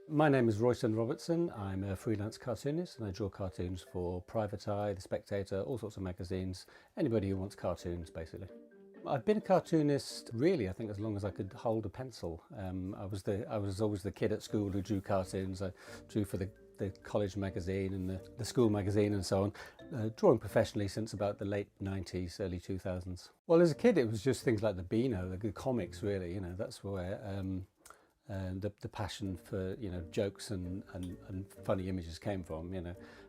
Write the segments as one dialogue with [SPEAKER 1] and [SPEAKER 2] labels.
[SPEAKER 1] My name is Royston Robertson. I'm a freelance cartoonist and I draw cartoons for Private Eye, The Spectator, all sorts of magazines, anybody who wants cartoons basically. I've been a cartoonist really, I think, as long as I could hold a pencil. I was always the kid at school who drew cartoons. I drew for the college magazine and the school magazine and so on, drawing professionally since about the late 90s, early 2000s. Well, as a kid it was just things like the Beano, the comics really, that's where and the passion for jokes and funny images came from,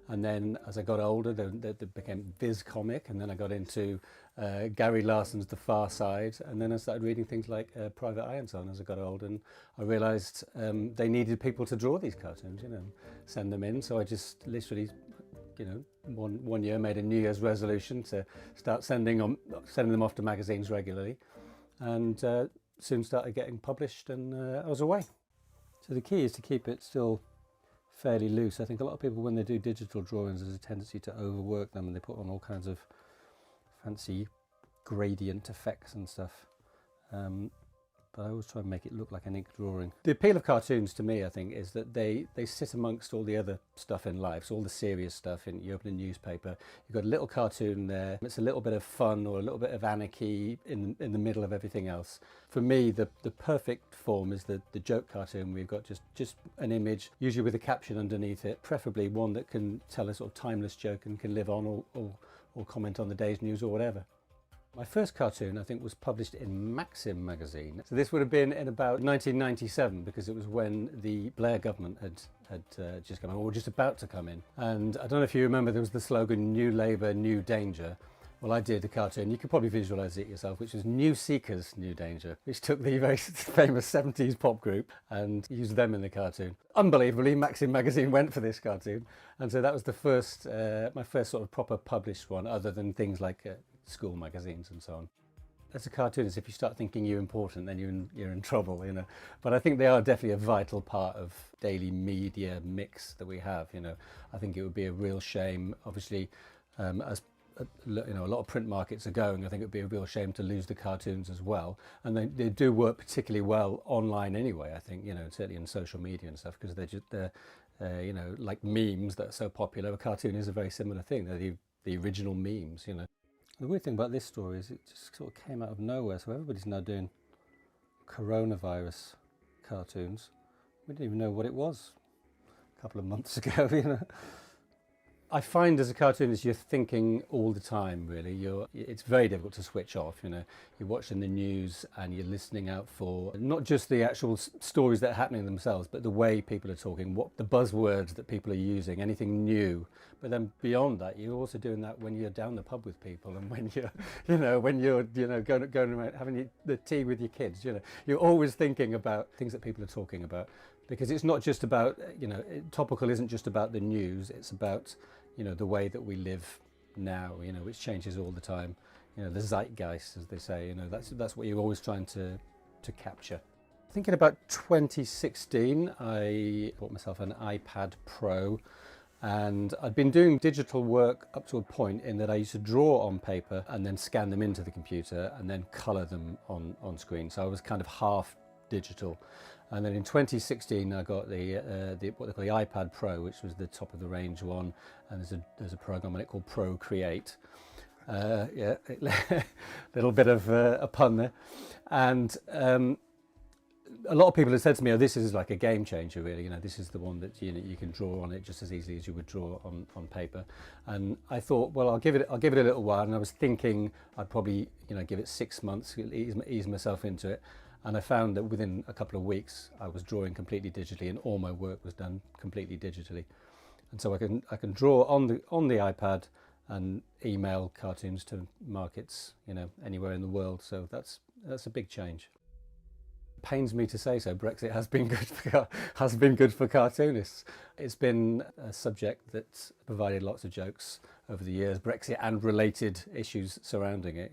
[SPEAKER 1] and then as I got older there became Viz comic, and then I got into Gary Larson's The Far Side, and then I started reading things like Private Eye and so on as I got older, and I realised they needed people to draw these cartoons, send them in. So I just literally one year made a New Year's resolution to start sending them off to magazines regularly, and soon started getting published, and I was away. So the key is to keep it still fairly loose. I think a lot of people, when they do digital drawings, there's a tendency to overwork them and they put on all kinds of fancy gradient effects and stuff. But I always try and make it look like an ink drawing. The appeal of cartoons to me, I think, is that they sit amongst all the other stuff in life, so all the serious stuff. You open a newspaper, you've got a little cartoon there. It's a little bit of fun or a little bit of anarchy in the middle of everything else. For me, the perfect form is the joke cartoon. We've got just an image, usually with a caption underneath it, preferably one that can tell a sort of timeless joke and can live on or comment on the day's news or whatever. My first cartoon, I think, was published in Maxim magazine. So this would have been in about 1997, because it was when the Blair government had just come in, or just about to come in. And I don't know if you remember, there was the slogan, New Labour, New Danger. Well, I did a cartoon, you could probably visualise it yourself, which was New Seekers, New Danger, which took the very famous 70s pop group and used them in the cartoon. Unbelievably, Maxim magazine went for this cartoon. And so that was the first, my first sort of proper published one, other than things like school magazines and so on. As a cartoonist, if you start thinking you're important, then you're in trouble, But I think they are definitely a vital part of daily media mix that we have, I think it would be a real shame, obviously, as a lot of print markets are going, I think it would be a real shame to lose the cartoons as well. And they do work particularly well online anyway, I think, certainly in social media and stuff, because they're like memes that are so popular. A cartoon is a very similar thing. They're the original memes, The weird thing about this story is it just sort of came out of nowhere, so everybody's now doing coronavirus cartoons. We didn't even know what it was a couple of months ago, I find as a cartoonist you're thinking all the time, really. It's very difficult to switch off, You're watching the news and you're listening out for not just the actual stories that are happening themselves, but the way people are talking, what the buzzwords that people are using, anything new. But then beyond that, you're also doing that when you're down the pub with people, and when you're going around having the tea with your kids, You're always thinking about things that people are talking about, because it's not just about, topical isn't just about the news, it's about the way that we live now, which changes all the time. The zeitgeist, as they say, that's what you're always trying to capture. Thinking about 2016, I bought myself an iPad Pro, and I'd been doing digital work up to a point in that I used to draw on paper and then scan them into the computer and then colour them on screen. So I was kind of half digital. And then in 2016 I got the what they call the iPad Pro, which was the top of the range one, and there's a program on it called Procreate. Yeah, little bit of a pun there. And a lot of people have said to me, oh, this is like a game changer really, this is the one that you can draw on it just as easily as you would draw on paper. And I thought, well, I'll give it a little while, and I was thinking I'd probably give it 6 months, ease myself into it. And I found that within a couple of weeks I was drawing completely digitally, and all my work was done completely digitally. And so I can draw on the iPad and email cartoons to markets, anywhere in the world. So that's a big change. It pains me to say so, Brexit has been good for cartoonists. It's been a subject that's provided lots of jokes over the years, Brexit and related issues surrounding it,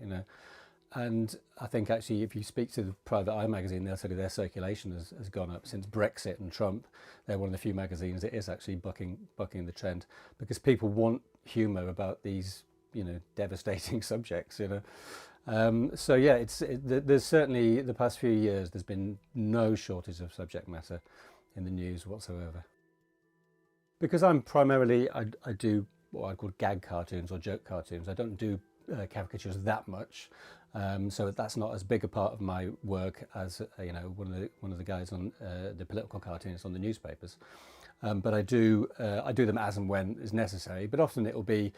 [SPEAKER 1] And I think actually if you speak to the Private Eye magazine, they'll say their circulation has gone up since Brexit and Trump. They're one of the few magazines that is actually bucking the trend, because people want humour about these, devastating subjects, So yeah, there's certainly, the past few years, there's been no shortage of subject matter. in the news whatsoever. Because I'm primarily, I do what I call gag cartoons or joke cartoons. I don't do caricatures that much, so that's not as big a part of my work as one of the guys on the political cartoonists on the newspapers. But I do them as and when is necessary. But often it'll be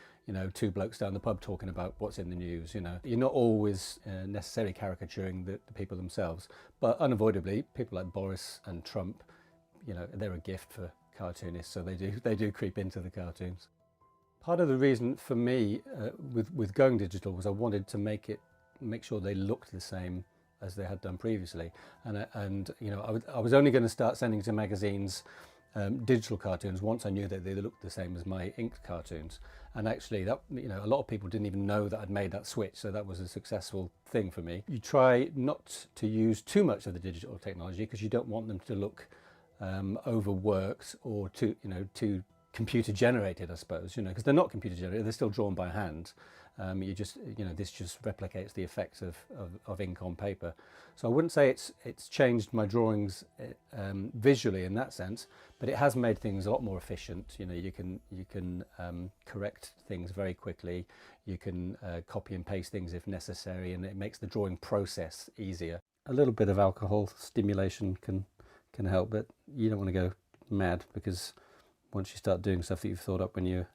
[SPEAKER 1] two blokes down the pub talking about what's in the news. You're not always necessarily caricaturing the people themselves, but unavoidably people like Boris and Trump, they're a gift for cartoonists, so they do creep into the cartoons. Part of the reason for me with going digital was I wanted to make sure they looked the same as they had done previously, and I was only going to start sending to magazines digital cartoons once I knew that they looked the same as my inked cartoons. And actually that a lot of people didn't even know that I'd made that switch, so that was a successful thing for me. You try not to use too much of the digital technology because you don't want them to look overworked or too computer generated, I suppose, because they're not computer generated, they're still drawn by hand. This just replicates the effects of ink on paper. So I wouldn't say it's changed my drawings visually in that sense, but it has made things a lot more efficient. You can correct things very quickly. You can copy and paste things if necessary, and it makes the drawing process easier. A little bit of alcohol stimulation can help, but you don't want to go mad, because once you start doing stuff that you've thought up when you're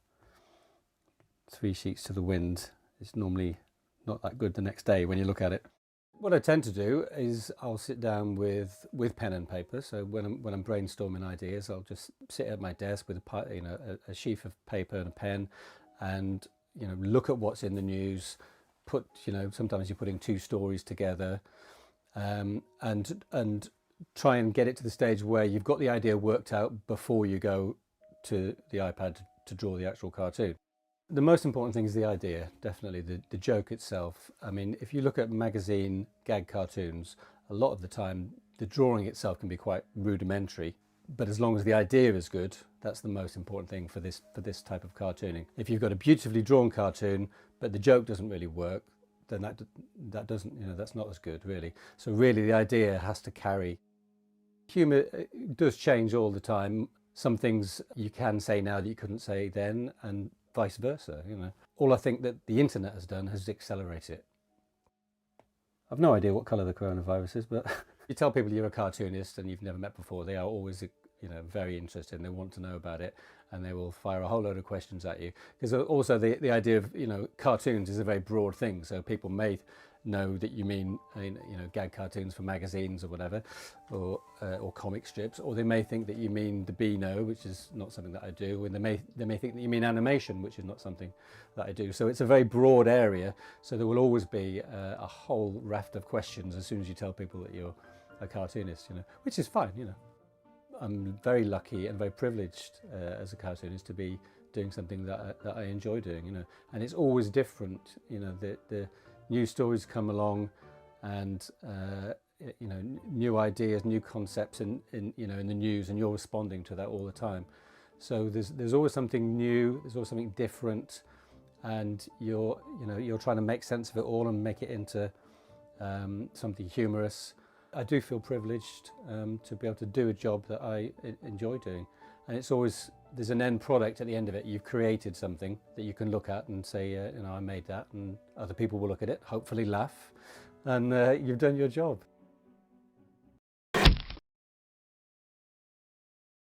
[SPEAKER 1] 3 sheets to the wind, it's normally not that good the next day when you look at it. What I tend to do is I'll sit down with pen and paper. So when I'm brainstorming ideas, I'll just sit at my desk with a sheaf of paper and a pen, and look at what's in the news. Sometimes you're putting two stories together, and try and get it to the stage where you've got the idea worked out before you go to the iPad to draw the actual cartoon. The most important thing is the idea, definitely, the joke itself. I mean, if you look at magazine gag cartoons, a lot of the time the drawing itself can be quite rudimentary, but as long as the idea is good, that's the most important thing for this type of cartooning. If you've got a beautifully drawn cartoon but the joke doesn't really work, then that doesn't, that's not as good, really. So really the idea has to carry. Humour does change all the time. Some things you can say now that you couldn't say then, and vice versa. All I think that the internet has done has accelerated it. I've no idea what colour the coronavirus is, but you tell people you're a cartoonist and you've never met before, they are always very interested, and they want to know about it, and they will fire a whole load of questions at you. Because also the idea of cartoons is a very broad thing, so people may know that you mean gag cartoons for magazines or whatever, or comic strips, or they may think that you mean the Beano, which is not something that I do, and they may think that you mean animation, which is not something that I do. So it's a very broad area, so there will always be a whole raft of questions as soon as you tell people that you're a cartoonist, which is fine. I'm very lucky and very privileged as a cartoonist to be doing something that I enjoy doing, and it's always different. The new stories come along, and new ideas, new concepts in the news, and you're responding to that all the time. So there's always something new, there's always something different, and you're trying to make sense of it all and make it into something humorous. I do feel privileged to be able to do a job that I enjoy doing, and there's an end product at the end of it. You've created something that you can look at and say, I made that, and other people will look at it, hopefully laugh, and you've done your job.